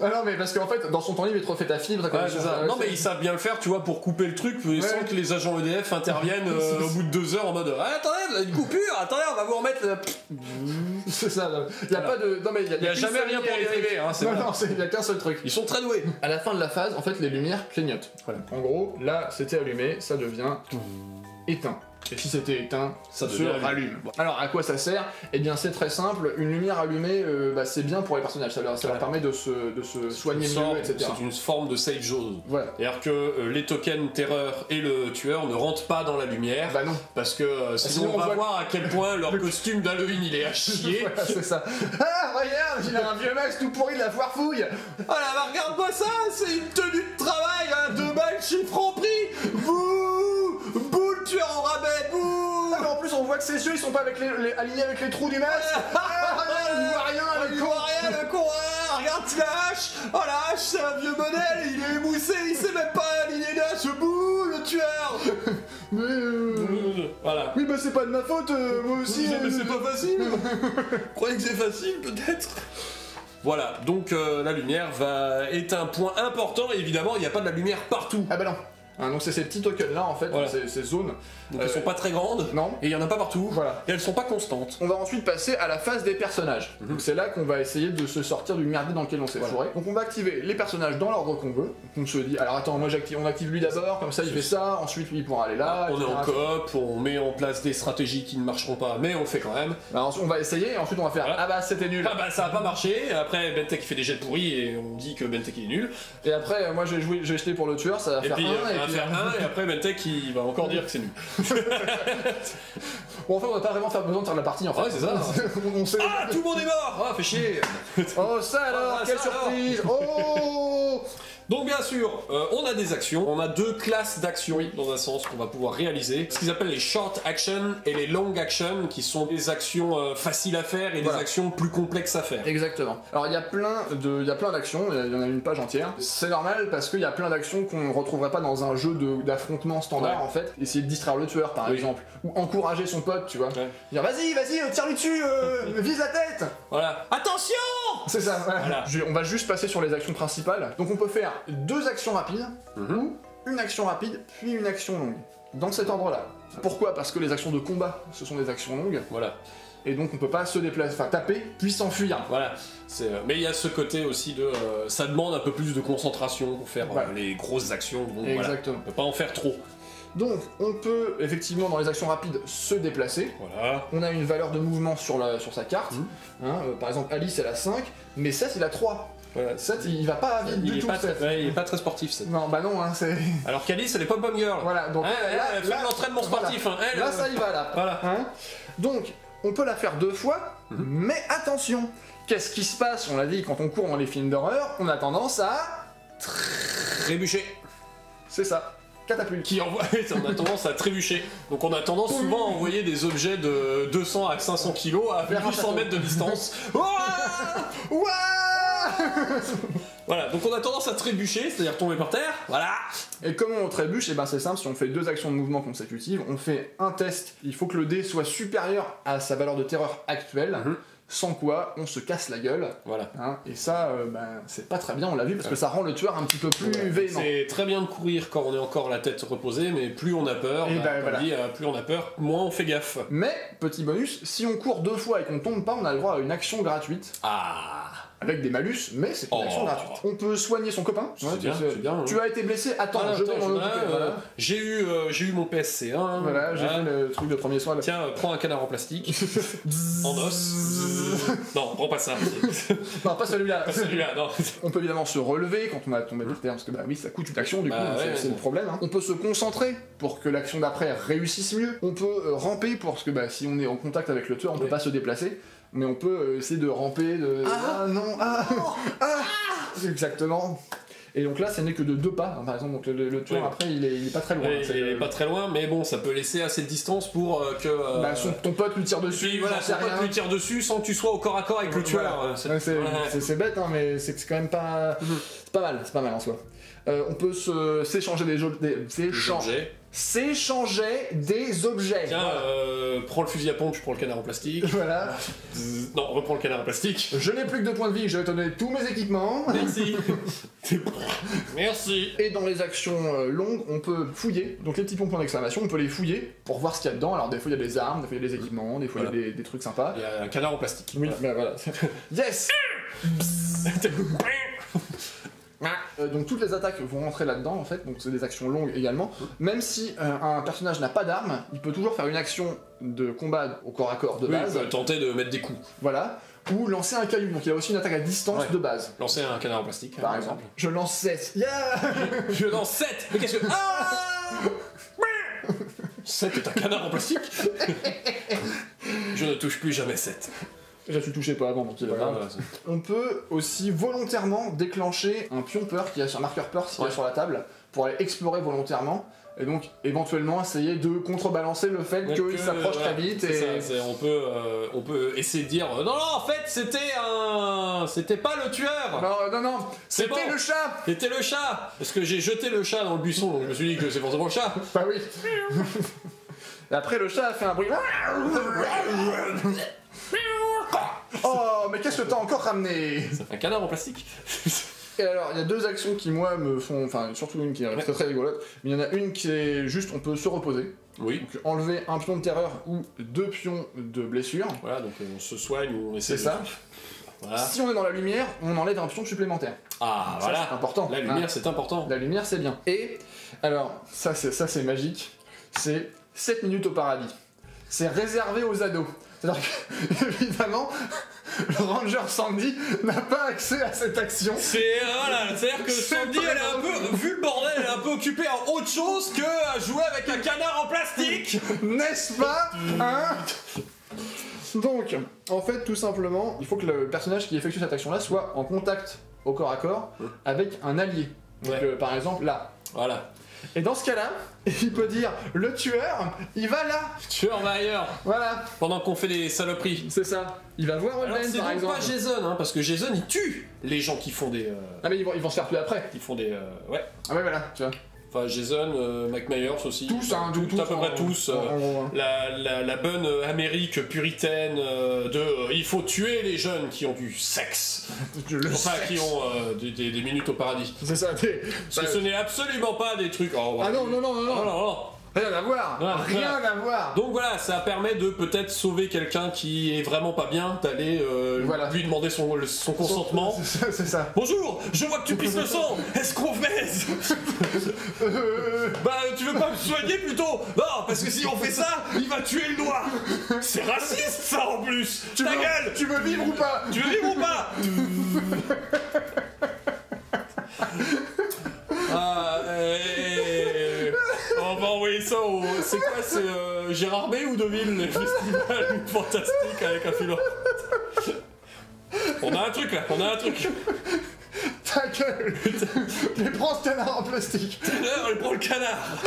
Speaker 2: Ah non, mais parce qu'en fait, dans son temps libre, il te refait ta fibre.
Speaker 1: Ouais, c'est ça. Non, mais ils savent bien le faire, tu vois, pour couper le truc, sans que les agents EDF interviennent au bout de 2 heures en mode attendez, vous avez une coupure, attendez, on va vous remettre.
Speaker 2: C'est ça. Il y a pas de. Non, mais
Speaker 1: Il y a jamais rien pour y arriver, hein, c'est
Speaker 2: Non,
Speaker 1: vrai.
Speaker 2: non, il y a qu'un seul truc.
Speaker 1: Ils sont très doués.
Speaker 2: À la fin de la phase, en fait, les lumières clignotent.
Speaker 1: Voilà.
Speaker 2: En gros, là, c'était allumé, ça devient éteint. Et si c'était éteint,
Speaker 1: Ça
Speaker 2: se
Speaker 1: devient
Speaker 2: rallume. Alors, à quoi ça sert? Eh bien, c'est très simple. Une lumière allumée, c'est bien pour les personnages. Ça leur permet de se soigner mieux, etc.
Speaker 1: C'est une forme de safe zone.
Speaker 2: Voilà.
Speaker 1: C'est-à-dire que les tokens terreur et le tueur ne rentrent pas dans la lumière.
Speaker 2: Bah non.
Speaker 1: Parce que sinon on va voir à quel point leur costume d'Halloween il est à chier.
Speaker 2: Voilà, c'est ça. Ah, regarde, il a un vieux masque tout pourri de la foire fouille.
Speaker 1: Oh là, bah regarde-moi ça, c'est une tenue de travail, hein, 2 balles chez Franprix. Bouh, bouh, le tueur en rabais, bouh.
Speaker 2: Ah, mais en plus, on voit que ses yeux, ils sont pas alignés avec les trous du masque. Ah, regarde, il voit rien,
Speaker 1: Il voit rien, le con, hein, regarde la hache. Oh la hache, c'est un vieux modèle, il est émoussé, il sait même pas aligner la hache. Bouh, le tueur.
Speaker 2: Mais
Speaker 1: Voilà.
Speaker 2: oui, bah c'est pas de ma faute, moi aussi.
Speaker 1: Mais c'est pas facile. Vous croyez que c'est facile, peut-être? Voilà, donc la lumière est un point important, et évidemment, il n'y a pas de la lumière partout.
Speaker 2: Ah bah non. Hein, donc c'est ces petits tokens là en fait,
Speaker 1: Voilà.
Speaker 2: ces zones.
Speaker 1: Donc elles sont pas très grandes,
Speaker 2: Non.
Speaker 1: et il y en a pas partout,
Speaker 2: Voilà.
Speaker 1: et elles sont pas constantes.
Speaker 2: On va ensuite passer à la phase des personnages. Donc c'est là qu'on va essayer de se sortir du merdier dans lequel on s'est fourré. Donc on va activer les personnages dans l'ordre qu'on veut. Donc on se dit, alors attends, moi on active lui d'abord, comme ça il fait ça, ensuite lui il pourra aller là.
Speaker 1: On est
Speaker 2: etc.
Speaker 1: en coop, on met en place des stratégies qui ne marcheront pas, mais on le fait quand même.
Speaker 2: Alors ensuite on va essayer et ensuite on va faire,
Speaker 1: Voilà.
Speaker 2: ah bah c'était nul.
Speaker 1: Ah bah ça a pas marché, après Bentek il fait des jets pourris et on dit que Bentek il est nul.
Speaker 2: Et après moi j'ai jeté pour le tueur, ça va
Speaker 1: Et
Speaker 2: faire
Speaker 1: puis
Speaker 2: un,
Speaker 1: on
Speaker 2: et
Speaker 1: va
Speaker 2: puis
Speaker 1: faire un, et après Bentek il va encore dire que c'est nul.
Speaker 2: Bon, en fait on va pas vraiment faire besoin de faire la partie en fait.
Speaker 1: Ouais, c'est ça.
Speaker 2: on sait.
Speaker 1: Ah, tout le monde est mort. Ah, fait chier.
Speaker 2: Oh ça alors,
Speaker 1: Ah,
Speaker 2: quelle
Speaker 1: ça alors.
Speaker 2: surprise. Oh.
Speaker 1: Donc bien sûr, on a des actions, on a 2 classes d'actions dans un sens qu'on va pouvoir réaliser. Ce qu'ils appellent les short action et les long action, qui sont des actions faciles à faire et
Speaker 2: Voilà.
Speaker 1: des actions plus complexes à faire.
Speaker 2: Exactement. Alors il y a plein d'actions, il y en a une page entière. C'est normal parce qu'il y a plein d'actions qu'on ne retrouverait pas dans un jeu d'affrontement standard
Speaker 1: Ouais.
Speaker 2: en fait. Essayer de distraire le tueur par
Speaker 1: Oui.
Speaker 2: exemple, ou encourager son pote, tu vois.
Speaker 1: Ouais.
Speaker 2: Dire vas-y, tire-lui dessus, vise la tête.
Speaker 1: Voilà. Attention.
Speaker 2: C'est ça.
Speaker 1: Voilà.
Speaker 2: On va juste passer sur les actions principales. Donc on peut faire 2 actions rapides ou une action rapide puis une action longue. Dans cet ordre-là. Pourquoi? Parce que les actions de combat, ce sont des actions longues.
Speaker 1: Voilà.
Speaker 2: Et donc on peut pas se déplacer, enfin taper, puis s'enfuir.
Speaker 1: Voilà. Mais il y a ce côté aussi de... ça demande un peu plus de concentration pour faire
Speaker 2: Voilà.
Speaker 1: les grosses actions. Donc, voilà.
Speaker 2: Exactement.
Speaker 1: On peut pas en faire trop.
Speaker 2: Donc, on peut effectivement dans les actions rapides se déplacer.
Speaker 1: Voilà.
Speaker 2: On a une valeur de mouvement sur sa carte. Par exemple, Alice elle a 5, mais Seth il a 3.
Speaker 1: Voilà.
Speaker 2: Seth il va pas vite du tout.
Speaker 1: Il est pas très sportif, Seth.
Speaker 2: Non, bah non, hein, c'est.
Speaker 1: Alors qu'Alice, elle est pom-pom girl.
Speaker 2: Voilà, donc
Speaker 1: elle fait de l'entraînement sportif.
Speaker 2: Voilà.
Speaker 1: Hein. Elle,
Speaker 2: là, ça y va là.
Speaker 1: Voilà.
Speaker 2: Hein, donc, on peut la faire 2 fois, mais attention, qu'est-ce qui se passe? On l'a dit, quand on court dans les films d'horreur, on a tendance à.
Speaker 1: Trébucher.
Speaker 2: C'est ça. Catapulte.
Speaker 1: Qui envoie... on a tendance à trébucher. Donc on a tendance souvent à envoyer des objets de 200 à 500 kg à
Speaker 2: Vers un
Speaker 1: 800
Speaker 2: château.
Speaker 1: mètres de distance. Voilà, donc on a tendance à trébucher, c'est-à-dire tomber par terre. Voilà.
Speaker 2: Et comment on trébuche? Et ben c'est simple, si on fait 2 actions de mouvement consécutives, on fait un test, il faut que le dé soit supérieur à sa valeur de terreur actuelle, sans quoi on se casse la gueule.
Speaker 1: Voilà.
Speaker 2: Hein, et ça, c'est pas très bien, on l'a vu, parce que ça rend le tueur un petit peu plus véhément.
Speaker 1: C'est très bien de courir quand on est encore la tête reposée, mais plus on a peur,
Speaker 2: Et voilà.
Speaker 1: plus on a peur, moins on fait gaffe.
Speaker 2: Mais, petit bonus, si on court 2 fois et qu'on tombe pas, on a le droit à une action gratuite.
Speaker 1: Ah.
Speaker 2: Avec des malus, mais c'est une action gratuite. On peut soigner son copain.
Speaker 1: C'est bien, c'est bien, hein.
Speaker 2: Tu as été blessé, attends, je vais m'en occuper. Voilà.
Speaker 1: J'ai eu mon PSC1.
Speaker 2: Voilà, j'ai fait le truc de premier soin.
Speaker 1: Tiens, prends un canard en plastique. En os. Non, prends pas ça.
Speaker 2: Non, pas celui-là.
Speaker 1: Pas celui-là, non.
Speaker 2: On peut évidemment se relever quand on a tombé par terre, parce que bah oui, ça coûte une action, du coup, c'est le problème. Hein. On peut se concentrer pour que l'action d'après réussisse mieux. On peut ramper parce que bah, si on est en contact avec le tueur, on peut pas se déplacer. Mais on peut essayer de ramper, exactement. Et donc là, ça n'est que de 2 pas, hein, par exemple. Donc le tueur après, il est pas très loin.
Speaker 1: Il est pas très loin, mais bon, ça peut laisser assez de distance pour que.
Speaker 2: Bah, ton pote lui tire dessus.
Speaker 1: Puis voilà, ton pote lui tire dessus sans que tu sois au corps à corps avec le tueur.
Speaker 2: C'est bête, hein, mais c'est quand même pas. C'est pas mal en soi. On peut s'échanger s'échanger des objets.
Speaker 1: Tiens, prends le fusil à pompe, je prends le canard en plastique.
Speaker 2: Voilà.
Speaker 1: Non, reprends le canard en plastique.
Speaker 2: Je n'ai plus que 2 points de vie, je vais te donner tous mes équipements.
Speaker 1: Merci. Merci.
Speaker 2: Et dans les actions longues, on peut fouiller. Donc les petits points d'exclamation, on peut les fouiller pour voir ce qu'il y a dedans. Alors des fois il y a des armes, des fois il y a des équipements, des fois il y a des trucs sympas.
Speaker 1: Il y a un canard en plastique.
Speaker 2: Oui, mais voilà. Yes. Donc toutes les attaques vont rentrer là-dedans en fait, donc c'est des actions longues également. Même si un personnage n'a pas d'arme, il peut toujours faire une action de combat au corps à corps de base.
Speaker 1: Il peut tenter de mettre des coups.
Speaker 2: Voilà. Ou lancer un caillou, donc il a aussi une attaque à distance de base.
Speaker 1: Lancer un canard en plastique,
Speaker 2: par exemple. Je lance 7. Yeah.
Speaker 1: Je lance 7. Mais qu'est-ce que... 7 est un canard en plastique. Je ne touche plus jamais 7.
Speaker 2: Déjà tu touchais pas avant, donc c'est pas grave. On peut aussi volontairement déclencher un pion peur qui a sur un marqueur peur s'il y a sur la table pour aller explorer volontairement et donc éventuellement essayer de contrebalancer le fait qu'il s'approche très vite. Et...
Speaker 1: Ça, on peut essayer de dire non, en fait c'était pas le tueur.
Speaker 2: Non, c'était bon. Le chat.
Speaker 1: C'était le chat. Parce que j'ai jeté le chat dans le buisson, donc je me suis dit que c'est forcément le chat.
Speaker 2: Bah oui. Et après le chat a fait un bruit. Oh, mais qu'est-ce que t'as encore ramené?
Speaker 1: Ça fait un canard en plastique.
Speaker 2: Et alors, il y a 2 actions qui, moi, me font... Enfin, surtout une qui est très très rigolote, mais il y en a une qui est juste, on peut se reposer.
Speaker 1: Oui.
Speaker 2: Donc, enlever un pion de terreur ou 2 pions de blessure.
Speaker 1: Voilà, donc on se soigne ou on essaie
Speaker 2: C'est ça. Voilà. Si on est dans la lumière, on enlève un pion supplémentaire.
Speaker 1: Ah,
Speaker 2: ça,
Speaker 1: voilà.
Speaker 2: C'est important.
Speaker 1: La lumière, c'est important.
Speaker 2: La lumière, c'est bien. Et, alors, ça c'est magique, c'est 7 minutes au paradis. C'est réservé aux ados. C'est-à-dire que, évidemment, le Ranger Sandy n'a pas accès à cette action.
Speaker 1: C'est-à-dire que Sandy, elle est un peu, vu le bordel, elle est un peu occupée à autre chose que à jouer avec un canard en plastique.
Speaker 2: N'est-ce pas, hein? Donc, en fait, tout simplement, il faut que le personnage qui effectue cette action-là soit en contact au corps à corps avec un allié. Donc, par exemple, là.
Speaker 1: Voilà.
Speaker 2: Et dans ce cas-là, il peut dire le tueur, il va là.
Speaker 1: Le tueur va ailleurs.
Speaker 2: Voilà.
Speaker 1: Pendant qu'on fait des saloperies.
Speaker 2: C'est ça. Il va voir Holden, par exemple.
Speaker 1: C'est pas Jason, hein, parce que Jason il tue les gens qui font des.
Speaker 2: Ah mais ils vont se faire tuer après.
Speaker 1: Ils font des. Ouais.
Speaker 2: Ah ouais voilà, tu vois.
Speaker 1: Enfin Jason, Mike Myers aussi.
Speaker 2: Tous, hein,
Speaker 1: tous à peu près tous. La bonne Amérique puritaine il faut tuer les jeunes qui ont du sexe. Qui ont des minutes au paradis.
Speaker 2: C'est ça.
Speaker 1: Parce que ce n'est absolument pas des trucs. Oh,
Speaker 2: ah non. Rien à voir.
Speaker 1: Ouais,
Speaker 2: Rien à voir.
Speaker 1: Donc voilà, ça permet de peut-être sauver quelqu'un qui est vraiment pas bien, d'aller
Speaker 2: Voilà.
Speaker 1: lui demander son consentement.
Speaker 2: C'est ça.
Speaker 1: Bonjour, je vois que tu pisses le sang, est-ce qu'on baise? Bah tu veux pas me soigner plutôt? Non, parce que si on fait ça, il va tuer le noir. C'est raciste ça en plus. Ta gueule.
Speaker 2: Tu veux vivre ou pas?
Speaker 1: Tu veux vivre ou pas? On va envoyer ça au... C'est quoi, c'est Gérard May ou Deville, les festivals fantastiques avec un fil. On a un truc là, on a un truc.
Speaker 2: Ta gueule. Mais prends ce canard en plastique.
Speaker 1: On prend le canard.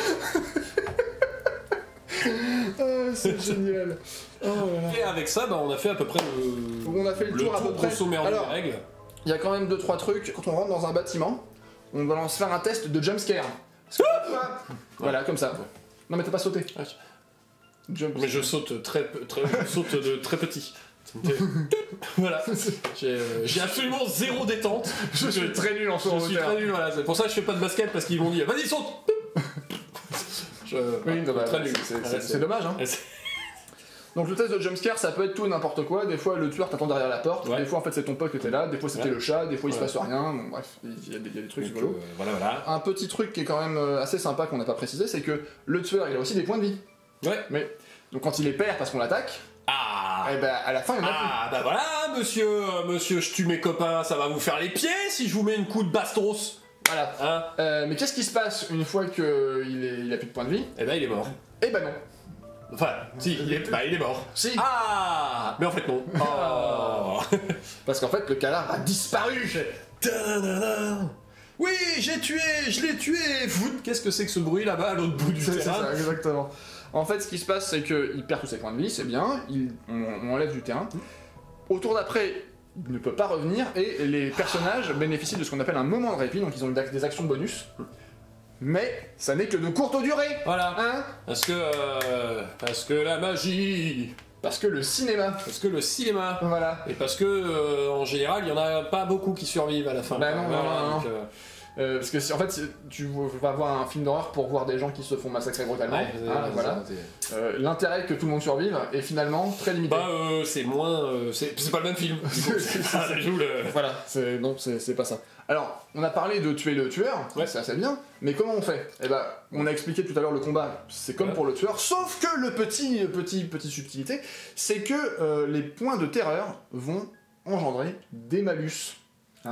Speaker 2: Oh, c'est génial. Oh là là.
Speaker 1: Et avec ça, bah, on a fait à peu près le...
Speaker 2: On a fait le tour à peu près.
Speaker 1: grosso merdo des
Speaker 2: Alors,
Speaker 1: règles.
Speaker 2: il y a quand même 2-3 trucs. Quand on rentre dans un bâtiment, on va se faire un test de jumpscare. Parce que parfois- Voilà, comme ça. Non mais t'as pas sauté. Jump
Speaker 1: Mais je saute je saute de très petit. Voilà. J'ai absolument zéro détente.
Speaker 2: Je suis très nul en saut en
Speaker 1: Je suis
Speaker 2: hauteur.
Speaker 1: très nul, voilà. C'est pour ça que je fais pas de basket parce qu'ils m'ont dit vas-y saute.
Speaker 2: Oui, non, bah,
Speaker 1: très nul.
Speaker 2: c'est dommage, hein. Donc le test de jumpscare, ça peut être tout et n'importe quoi. Des fois, le tueur t'attend derrière la porte.
Speaker 1: Ouais.
Speaker 2: Des fois, en fait, c'est ton pote qui était là. Des fois, c'était
Speaker 1: Ouais.
Speaker 2: le chat. Des fois, il se
Speaker 1: Ouais.
Speaker 2: passe rien. Bon, bref, il y a des trucs
Speaker 1: Donc,
Speaker 2: rigolos.
Speaker 1: voilà.
Speaker 2: Un petit truc qui est quand même assez sympa qu'on n'a pas précisé, c'est que le tueur, il a aussi des points de vie.
Speaker 1: Ouais.
Speaker 2: Mais donc quand il les perd parce qu'on l'attaque,
Speaker 1: Ah.
Speaker 2: et ben à la fin, il y en a plus.
Speaker 1: Ah bah voilà, monsieur, je tue mes copains, ça va vous faire les pieds si je vous mets une coup de bastos.
Speaker 2: Voilà.
Speaker 1: Hein?
Speaker 2: Mais qu'est-ce qui se passe une fois qu'il a plus de points de vie?
Speaker 1: Eh ben il est mort.
Speaker 2: Eh ben non.
Speaker 1: Enfin, si, il est mort.
Speaker 2: Si.
Speaker 1: Ah. Mais en fait non. Oh.
Speaker 2: Parce qu'en fait, le canard a disparu.
Speaker 1: Ta-da-da. Oui, je l'ai tué. Qu'est-ce que c'est que ce bruit là-bas à l'autre bout du
Speaker 2: C'est
Speaker 1: terrain?
Speaker 2: ça, exactement. En fait, ce qui se passe, c'est qu'il perd tous ses points de vie, c'est bien, on enlève du terrain. Au tour d'après, il ne peut pas revenir, et les personnages bénéficient de ce qu'on appelle un moment de répit, donc ils ont des actions bonus. Mais ça n'est que de courte durée.
Speaker 1: Voilà.
Speaker 2: Hein?
Speaker 1: Parce que la magie.
Speaker 2: Parce que le cinéma.
Speaker 1: Parce que le cinéma.
Speaker 2: Voilà.
Speaker 1: Et parce que en général, il y en a pas beaucoup qui survivent à la fin.
Speaker 2: Bah non,
Speaker 1: Voilà,
Speaker 2: non,
Speaker 1: donc,
Speaker 2: Parce que en fait, tu vas voir un film d'horreur pour voir des gens qui se font massacrer brutalement.
Speaker 1: ouais,
Speaker 2: Voilà. L'intérêt que tout le monde survive est finalement très limité.
Speaker 1: Bah c'est moins, c'est pas le même film. Du coup, ça joue le.
Speaker 2: Voilà, non, c'est pas ça. Alors, on a parlé de tuer le tueur,
Speaker 1: Ouais.
Speaker 2: c'est assez bien, mais comment on fait? Eh ben, on a expliqué tout à l'heure le combat, c'est comme
Speaker 1: Ouais.
Speaker 2: pour le tueur, sauf que le petite subtilité, c'est que les points de terreur vont engendrer des malus. Hein.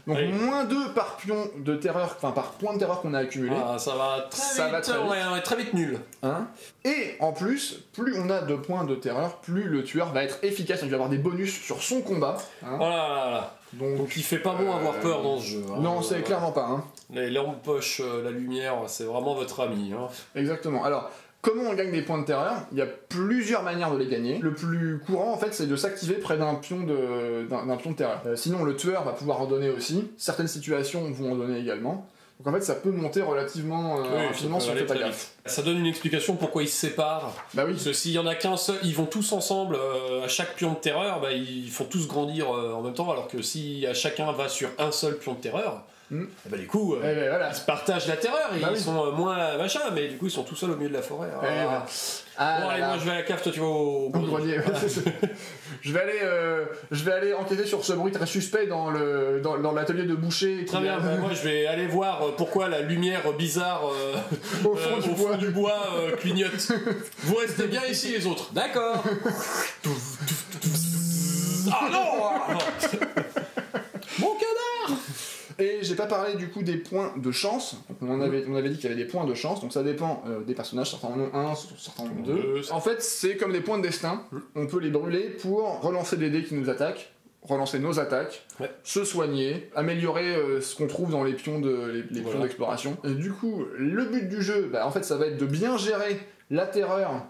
Speaker 2: Donc
Speaker 1: Oui.
Speaker 2: moins 2 par pion de terreur, enfin par point de terreur qu'on a accumulé.
Speaker 1: Ah, ça va très
Speaker 2: Ça
Speaker 1: vite.
Speaker 2: va très vite.
Speaker 1: On est très vite nul.
Speaker 2: Hein. Et en plus, plus on a de points de terreur, plus le tueur va être efficace, donc il va avoir des bonus sur son combat. Hein.
Speaker 1: Voilà. Donc il fait pas bon avoir peur dans ce jeu. Hein.
Speaker 2: Non, c'est clairement pas. Hein.
Speaker 1: Les lampes poches, la lumière, c'est vraiment votre ami. Hein.
Speaker 2: Exactement. Alors, comment on gagne des points de terreur? Il y a plusieurs manières de les gagner. Le plus courant, en fait, c'est de s'activer près d'un pion d'un pion de terreur. Sinon, le tueur va pouvoir en donner aussi. Certaines situations vont en donner également. Donc en fait, ça peut monter relativement rapidement si on fait pas gaffe.
Speaker 1: Ça donne une explication pourquoi ils se séparent.
Speaker 2: Bah oui.
Speaker 1: Parce que s'il y en a qu'un seul, ils vont tous ensemble à chaque pion de terreur, bah, ils font tous grandir en même temps, alors que si chacun va sur un seul pion de terreur, bah, du coup,
Speaker 2: Eh ben, voilà.
Speaker 1: ils se partagent la terreur,
Speaker 2: Bah
Speaker 1: ils
Speaker 2: oui.
Speaker 1: sont moins machin, mais du coup ils sont tout seuls au milieu de la forêt.
Speaker 2: Eh ben. Ah,
Speaker 1: Bon allez,
Speaker 2: là,
Speaker 1: moi je vais à la cave, toi tu vas au
Speaker 2: au grenier. je vais aller enquêter sur ce bruit très suspect dans l'atelier de boucher.
Speaker 1: Très bien, bah, moi je vais aller voir pourquoi la lumière bizarre
Speaker 2: Au fond du bois.
Speaker 1: clignote. Vous restez bien ici les autres. D'accord. Ah non. Mon canard.
Speaker 2: Et j'ai pas parlé du coup des points de chance. Donc, on avait dit qu'il y avait des points de chance, donc ça dépend des personnages. Certains en ont un, certains en ont deux. En fait, c'est comme des points de destin. On peut les brûler pour relancer des dés qui nous attaquent, relancer nos attaques,
Speaker 1: Ouais.
Speaker 2: se soigner, améliorer ce qu'on trouve dans les pions les pions d'exploration. Et du coup, le but du jeu, bah, en fait, ça va être de bien gérer la terreur.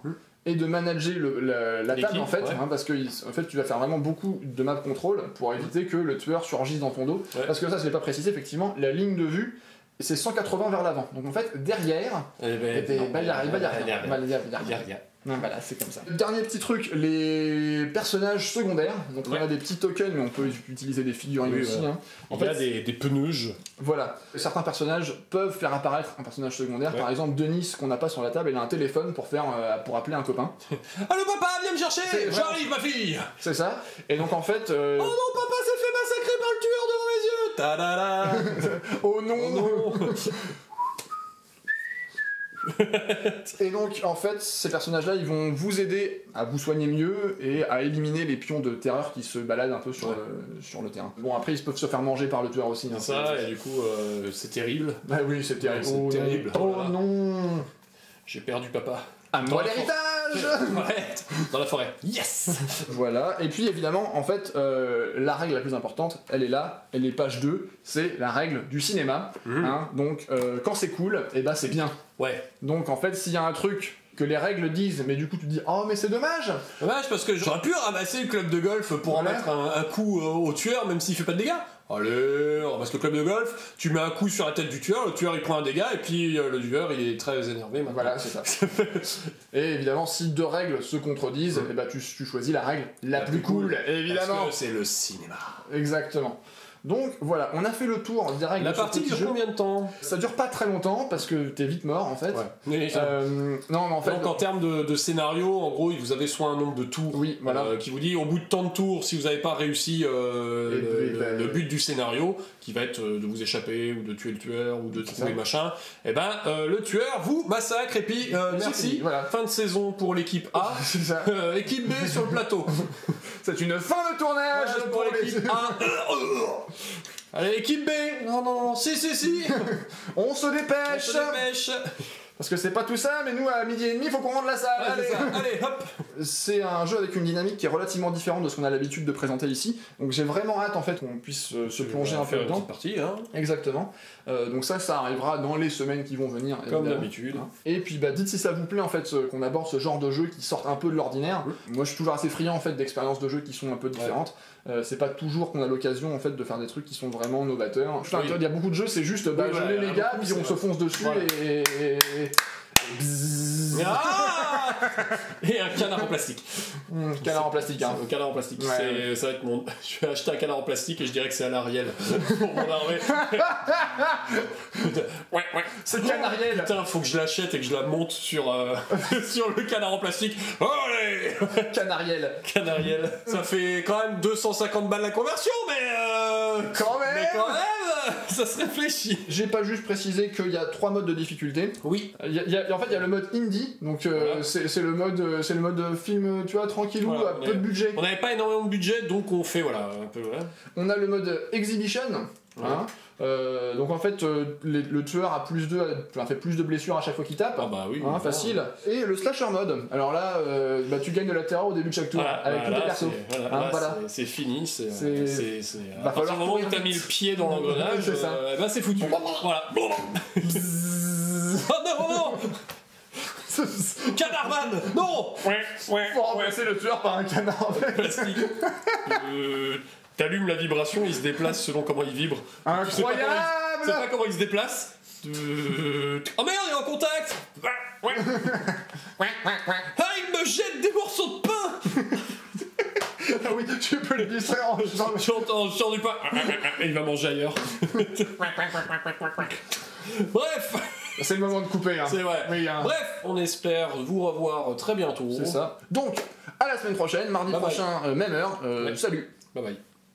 Speaker 2: Et de manager la table en fait,
Speaker 1: ouais.
Speaker 2: parce que en fait, tu vas faire vraiment beaucoup de map control pour éviter que le tueur surgisse dans ton dos.
Speaker 1: Ouais.
Speaker 2: Parce que ça, je l'ai pas précisé, effectivement, la ligne de vue c'est 180 vers l'avant. Donc en fait, derrière, il y a rien. Voilà, c'est comme ça. Dernier petit truc, les personnages secondaires. Donc on a des petits tokens, mais on peut utiliser des figurines aussi. Hein.
Speaker 1: Il y a des peneuges.
Speaker 2: Voilà. Certains personnages peuvent faire apparaître un personnage secondaire. Par exemple, Denis, qu'on n'a pas sur la table, elle a un téléphone pour appeler un copain.
Speaker 1: Allô papa, viens me chercher. J'arrive ma fille.
Speaker 2: C'est ça. Et donc en fait...
Speaker 1: Oh non, papa s'est fait massacrer par le tueur devant mes yeux. Ta-da-da.
Speaker 2: Oh non,
Speaker 1: oh non.
Speaker 2: Et donc en fait ces personnages là ils vont vous aider à vous soigner mieux et à éliminer les pions de terreur qui se baladent un peu sur le terrain. Bon après ils peuvent se faire manger par le tueur aussi.
Speaker 1: C'est ça et du coup c'est terrible.
Speaker 2: Bah oui c'est terrible.
Speaker 1: C'est terrible.
Speaker 2: Oh non.
Speaker 1: J'ai perdu papa.
Speaker 2: À moi l'héritage.
Speaker 1: Dans la forêt. Yes.
Speaker 2: Voilà, et puis évidemment, en fait, la règle la plus importante, elle est là, elle est page 2, c'est la règle du cinéma. Hein, donc, quand c'est cool, et bah c'est bien.
Speaker 1: Ouais.
Speaker 2: Donc en fait, s'il y a un truc que les règles disent, mais du coup tu te dis oh mais c'est dommage.
Speaker 1: Dommage parce que j'aurais pu ramasser le club de golf pour en mettre un coup au tueur même s'il fait pas de dégâts. Allez, on ramasse le club de golf, tu mets un coup sur la tête du tueur, le tueur il prend un dégât et puis le tueur il est très énervé maintenant.
Speaker 2: Voilà, c'est ça. Et évidemment, si deux règles se contredisent, et bah tu choisis la règle la plus cool, évidemment.
Speaker 1: Parce que c'est le cinéma.
Speaker 2: Exactement. Donc voilà, on a fait le tour des règles.
Speaker 1: La partie dure combien de temps?
Speaker 2: Ça dure pas très longtemps parce que t'es vite mort en fait.
Speaker 1: Ouais.
Speaker 2: Non mais en fait.
Speaker 1: Donc en termes de scénario, en gros, vous avez soit un nombre de tours qui vous dit au bout de tant de tours, si vous n'avez pas réussi le but du scénario, qui va être de vous échapper ou de tuer le tueur ou de trouver machin, et ben le tueur vous massacre et puis merci.
Speaker 2: Voilà.
Speaker 1: Fin de saison pour l'équipe A.
Speaker 2: C'est ça.
Speaker 1: Équipe B sur le plateau.
Speaker 2: C'est une fin de tournage
Speaker 1: pour l'équipe A. Allez, équipe B. Non, si.
Speaker 2: On se dépêche. Parce que c'est pas tout ça, mais nous à 12h30, il faut qu'on rende la salle.
Speaker 1: Allez, hop.
Speaker 2: C'est un jeu avec une dynamique qui est relativement différente de ce qu'on a l'habitude de présenter ici. Donc j'ai vraiment hâte en fait qu'on puisse se plonger un peu dedans.
Speaker 1: Partie, hein.
Speaker 2: Exactement. Donc ça arrivera dans les semaines qui vont venir.
Speaker 1: Comme d'habitude.
Speaker 2: Et puis dites si ça vous plaît en fait qu'on aborde ce genre de jeu qui sortent un peu de l'ordinaire. Moi je suis toujours assez friand en fait d'expériences de jeux qui sont un peu différentes. C'est pas toujours qu'on a l'occasion en fait de faire des trucs qui sont vraiment novateurs. Il y a beaucoup de jeux, c'est juste je les gars, puis on se fonce dessus et
Speaker 1: et un canard en plastique.
Speaker 2: Canard en plastique, hein.
Speaker 1: Canard en plastique. Ça va être mon. Je vais acheter un canard en plastique et je dirais que c'est à l'Ariel pour mon armée. Ouais.
Speaker 2: C'est Canariel.
Speaker 1: Putain, faut que je l'achète et que je la monte sur le canard en plastique. Allez. Canariel. Ça fait quand même 250 balles la conversion, mais
Speaker 2: quand même,
Speaker 1: ça se réfléchit.
Speaker 2: J'ai pas juste précisé qu'il y a 3 modes de difficulté.
Speaker 1: Oui.
Speaker 2: En fait, il y a le mode indie, donc c'est le mode film, tu vois, tranquillou, à peu de budget.
Speaker 1: On n'avait pas énormément de budget, donc on fait un peu.
Speaker 2: On a le mode exhibition. Hein, donc en fait, le tueur fait plus de blessures à chaque fois qu'il tape.
Speaker 1: Ah bah oui.
Speaker 2: Hein, facile. Et le slasher mode. Alors là, tu gagnes de la terreur au début de chaque tour avec tous tes persos.
Speaker 1: C'est fini.
Speaker 2: Va falloir
Speaker 1: au moment où t'as mis le pied dans l'engrenage, c'est foutu. Voilà. Oh non. Canardman. Non.
Speaker 2: Faut remplacer le tueur par un canard en plastique.
Speaker 1: T'allumes la vibration, il se déplace selon comment il vibre.
Speaker 2: Incroyable.
Speaker 1: Tu sais pas comment il se déplace. Oh merde, il est en contact. Ah, il me jette des morceaux de pain.
Speaker 2: Ah oui, tu peux le distraire en
Speaker 1: J'entends du pain. Il va manger ailleurs. Bref.
Speaker 2: C'est le moment de couper. Hein.
Speaker 1: C'est vrai.
Speaker 2: Oui, hein.
Speaker 1: Bref, on espère vous revoir très bientôt.
Speaker 2: C'est ça. Donc, à la semaine prochaine, mardi prochain, même heure. Salut.
Speaker 1: Bye bye.